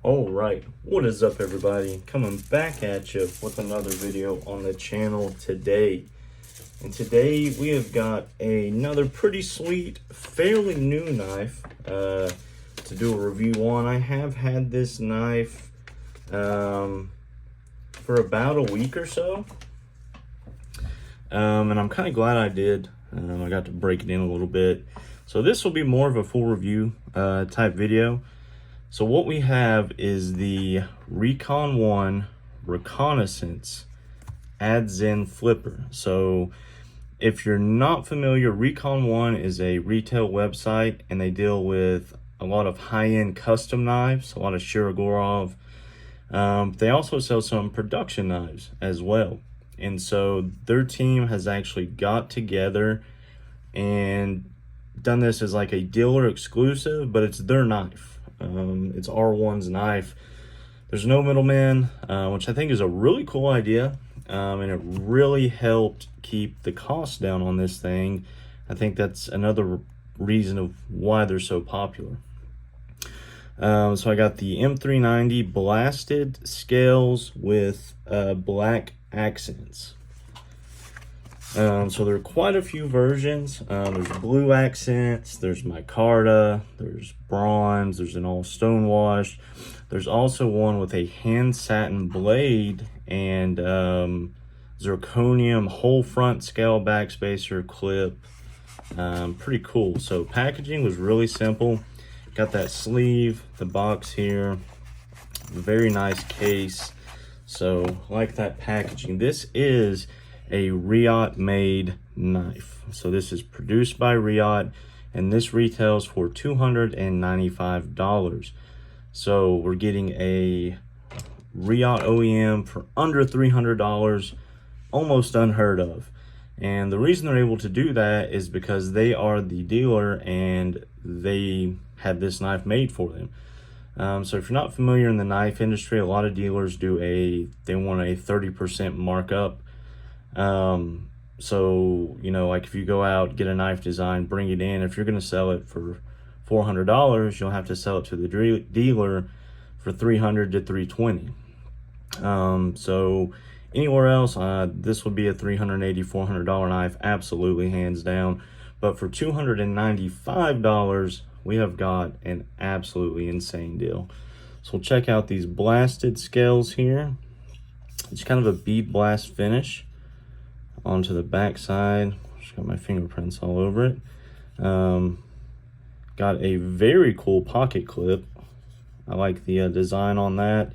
Alright, what is up everybody? Coming back at you with another video on the channel today. And today we have got another pretty sweet, fairly new knife to do a review on. I have had this knife for about a week or so. And I'm kind of glad I did. I got to break it in a little bit. So this will be more of a full review type video. So what we have is the Recon1 Reconnaissance Adzin flipper. So if you're not familiar, Recon1 is a retail website and they deal with a lot of high-end custom knives, a lot of Shirogorov. They also sell some production knives as well. And so their team has actually got together and done this as like a dealer exclusive, but it's their knife. It's R1's knife. There's no middleman, which I think is a really cool idea. And it really helped keep the cost down on this thing. I think that's another reason of why they're so popular. So I got the M390 blasted scales with black accents. So there are quite a few versions. There's blue accents, there's micarta, there's bronze, there's an all stone wash. There's also one with a hand satin blade and zirconium whole front scale backspacer clip. Pretty cool. So packaging was really simple. Got that sleeve, the box here, very nice case. So like that packaging. This is a Riot made knife. So this is produced by Riot and this retails for $295. So we're getting a Riot OEM for under $300, almost unheard of. And the reason they're able to do that is because they are the dealer and they had this knife made for them. So if you're not familiar in the knife industry, a lot of dealers do they want a 30% markup. So, you know, like if you go out, get a knife design, bring it in, if you're going to sell it for $400, you'll have to sell it to the dealer for $300 to $320. So anywhere else, this would be a $380, $400 knife, absolutely, hands down. But for $295, we have got an absolutely insane deal. So we'll check out these blasted scales here. It's kind of a bead blast finish onto the back side. Just got my fingerprints all over it. Got a very cool pocket clip. I like the design on that,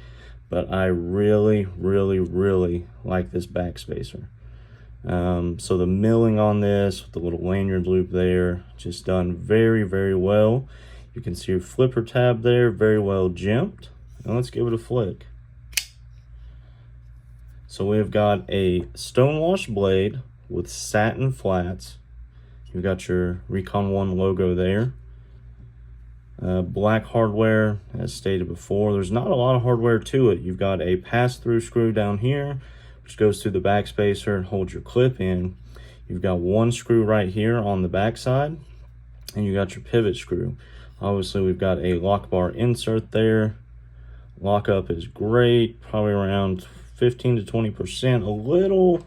but I really like this backspacer. So the milling on this with the little lanyard loop there, just done very well. You can see your flipper tab there, very well jimped. Now let's give it a flick. So we've got a stonewash blade with satin flats. You've got your Recon1 logo there. Black hardware, as stated before. There's not a lot of hardware to it. You've got a pass-through screw down here, which goes through the backspacer and holds your clip in. You've got one screw right here on the back side, and you got your pivot screw. Obviously, we've got a lock bar insert there. Lockup is great, probably around 15 to 20%, a little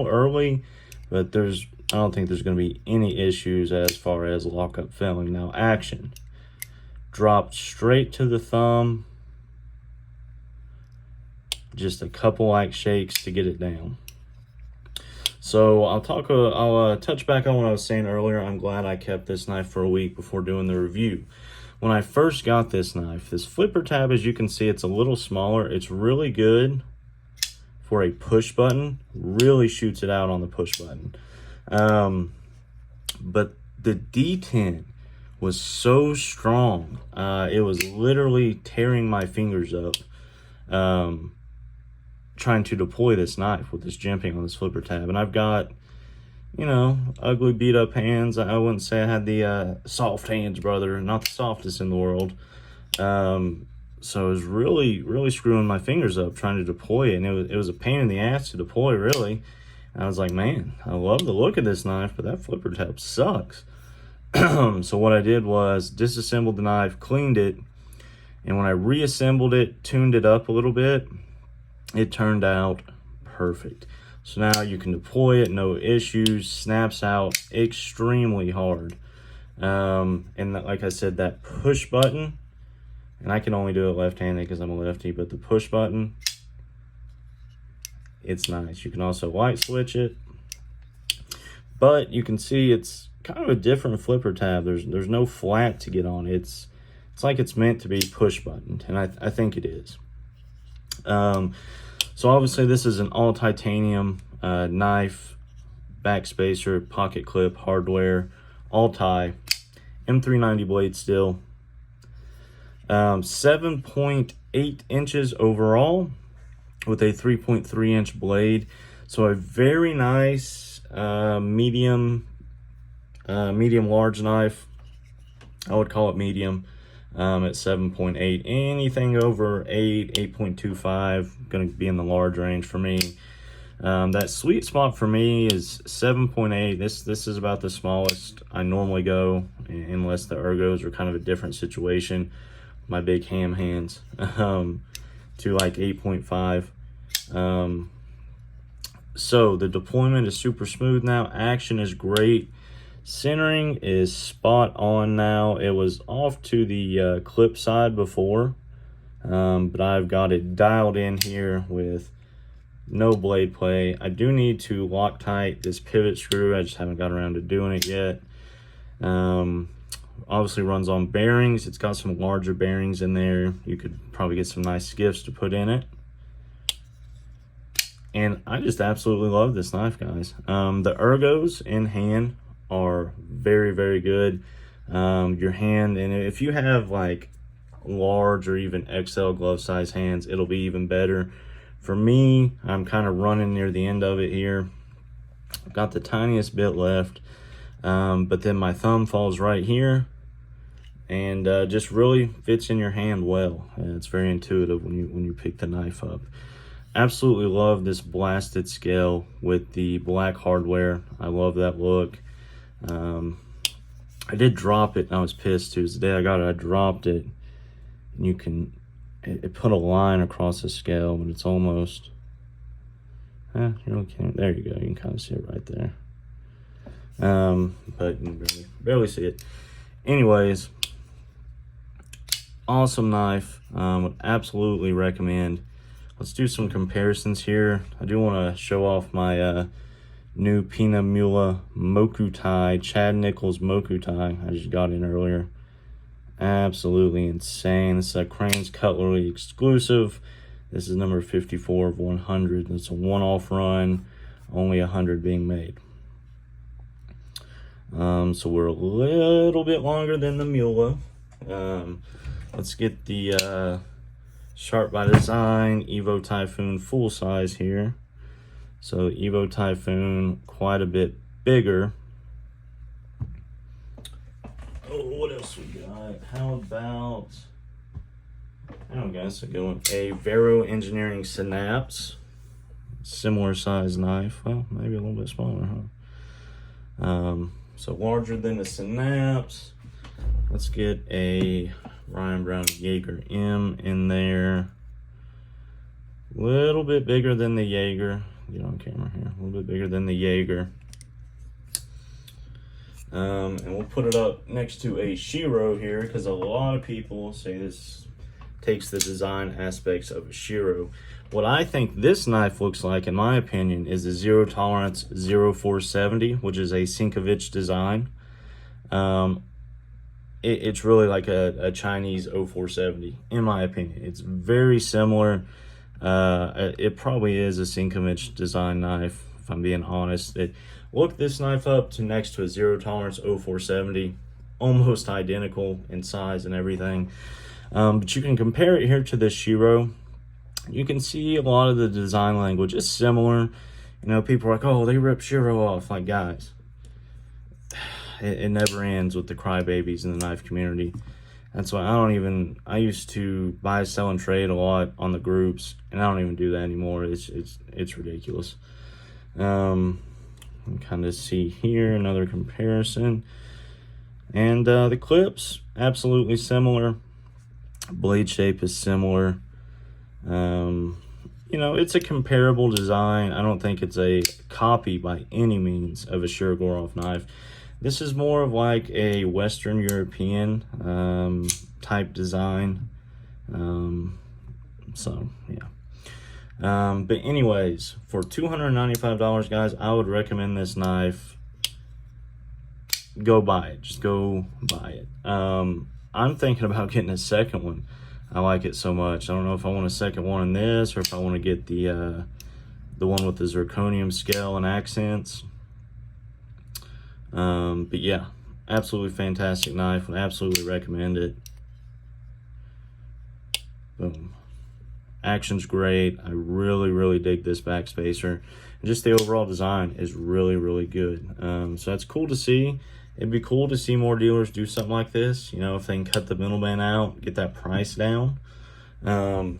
early, but I don't think there's going to be any issues as far as lockup failing. Now action, dropped straight to the thumb, just a couple light shakes to get it down. So I'll touch back on what I was saying earlier. I'm glad I kept this knife for a week before doing the review. When I first got this knife, this flipper tab, as you can see, it's a little smaller. It's really good for a push button, really shoots it out on the push button. But the detent was so strong, it was literally tearing my fingers up trying to deploy this knife with this jimping on this flipper tab. And I've got, you know, ugly beat up hands. I wouldn't say I had the soft hands, brother, not the softest in the world. So it was really screwing my fingers up trying to deploy it, and it was a pain in the ass to deploy, really. And I was like, man, I love the look of this knife, but that flipper tab sucks. So what I did was disassembled the knife, cleaned it, And when I reassembled it, tuned it up a little bit, it turned out perfect. So now you can deploy it, no issues, snaps out extremely hard. And like I said, that push button, and I can only do it left-handed because I'm a lefty, but the push button, it's nice. You can also light switch it, but you can see it's kind of a different flipper tab. There's no flat to get on. It's like it's meant to be push buttoned, and I think it is. So obviously this is an all titanium knife, backspacer, pocket clip, hardware, all tie, M390 blade steel. 7.8 inches overall with a 3.3 inch blade. So a very nice medium large knife. I would call it medium at 7.8. Anything over 8.25 going to be in the large range for me. That sweet spot for me is 7.8. This is about the smallest I normally go, unless the ergos are kind of a different situation. My big ham hands to like 8.5. So the deployment is super smooth now. Action is great. Centering is spot on now. It was off to the clip side before, but I've got it dialed in here with no blade play. I do need to Loctite this pivot screw. I just haven't got around to doing it yet. Obviously runs on bearings. It's got some larger bearings in there. You could probably get some nice skiffs to put in it. And I just absolutely love this knife, guys. The ergos in hand are very, very good. Your hand, and if you have like large or even XL glove size hands, it'll be even better. For me, I'm kind of running near the end of it here. I've got the tiniest bit left, but then my thumb falls right here, and just really fits in your hand well. It's very intuitive when you pick the knife up. Absolutely love this blasted scale with the black hardware. I love that look. I did drop it and I was pissed too. The day I got it, I dropped it, and you can, it put a line across the scale, but it's almost, you really can't, there you go, you can kind of see it right there. But you can barely see it. Anyways, awesome knife. Would absolutely recommend. Let's do some comparisons here. I do want to show off my new Pina Mula Mokutai, Chad Nichols Mokutai. I just got in earlier. Absolutely insane. This is a Crane's Cutlery exclusive. This is number 54 of 100. It's a one-off run, only 100 being made. So we're a little bit longer than the Mula. Let's get the Sharp by Design Evo Typhoon full size here. So Evo Typhoon, quite a bit bigger. Oh, what else we got? How about, I don't guess, a good one. A Vero Engineering Synapse. Similar size knife. Well, maybe a little bit smaller, huh? So larger than the Synapse. Let's get a Ryan Brown Jaeger M in there. Little bit bigger than the Jaeger. Get on camera here. A little bit bigger than the Jaeger. And we'll put it up next to a Shiro here, because a lot of people say this takes the design aspects of a Shiro. What I think this knife looks like, in my opinion, is the Zero Tolerance 0470, which is a Sinkovich design. It's really like a Chinese 0470, in my opinion. It's very similar. It probably is a Sinkovich design knife, if I'm being honest. Look this knife up to next to a Zero Tolerance 0470, almost identical in size and everything. But you can compare it here to the Shiro. You can see a lot of the design language is similar. You know, people are like, oh, they rip Shiro off. Like, guys, it never ends with the crybabies in the knife community. That's why I used to buy, sell, and trade a lot on the groups, and I don't even do that anymore. It's ridiculous. You can kind of see here another comparison. And the clips, absolutely similar. Blade shape is similar. You know, it's a comparable design. I don't think it's a copy by any means of a Shirogorov knife. This is more of like a Western European type design. So, yeah. But anyways, for $295, guys, I would recommend this knife. Go buy it. Just go buy it. I'm thinking about getting a second one. I like it so much. I don't know if I want a second one in this, or if I want to get the one with the zirconium scale and accents. But yeah, absolutely fantastic knife. Would absolutely recommend it. Boom. Action's great. I really dig this backspacer. And just the overall design is really good. So that's cool to see. It'd be cool to see more dealers do something like this. You know, if they can cut the middleman out, get that price down. You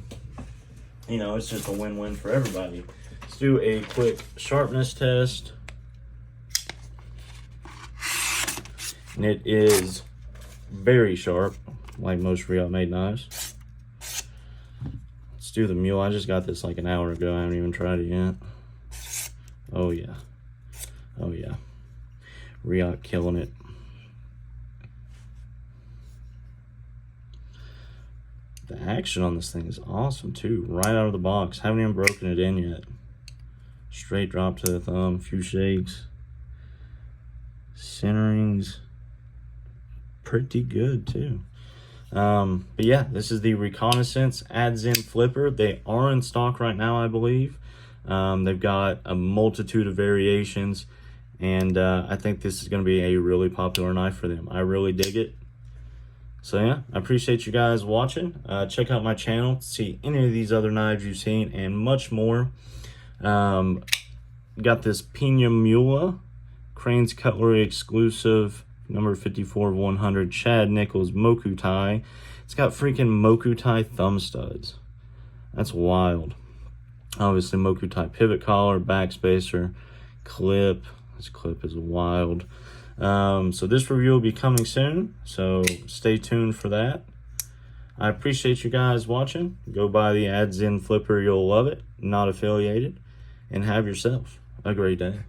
know, it's just a win-win for everybody. Let's do a quick sharpness test. And it is very sharp, like most Riot-made knives. Let's do the mule. I just got this like an hour ago. I haven't even tried it yet. Oh yeah. Oh yeah. Riot killing it. The action on this thing is awesome too. Right out of the box. Haven't even broken it in yet. Straight drop to the thumb. Few shakes. Centering's pretty good too. But yeah, this is the Recon1 Adzin flipper. They are in stock right now, I believe. They've got a multitude of variations, and I think this is going to be a really popular knife for them. I really dig it. So yeah, I appreciate you guys watching. Check out my channel to see any of these other knives you've seen and much more. Got this Pina Mula, Crane's Cutlery exclusive, number 54 of 100, Chad Nichols Moku tie. It's got freaking Moku tie thumb studs. That's wild. Obviously Moku tie pivot collar, backspacer, clip. This clip is wild. So this review will be coming soon, so stay tuned for that. I appreciate you guys watching. Go buy the Adzin flipper, you'll love it. Not affiliated. And have yourself a great day.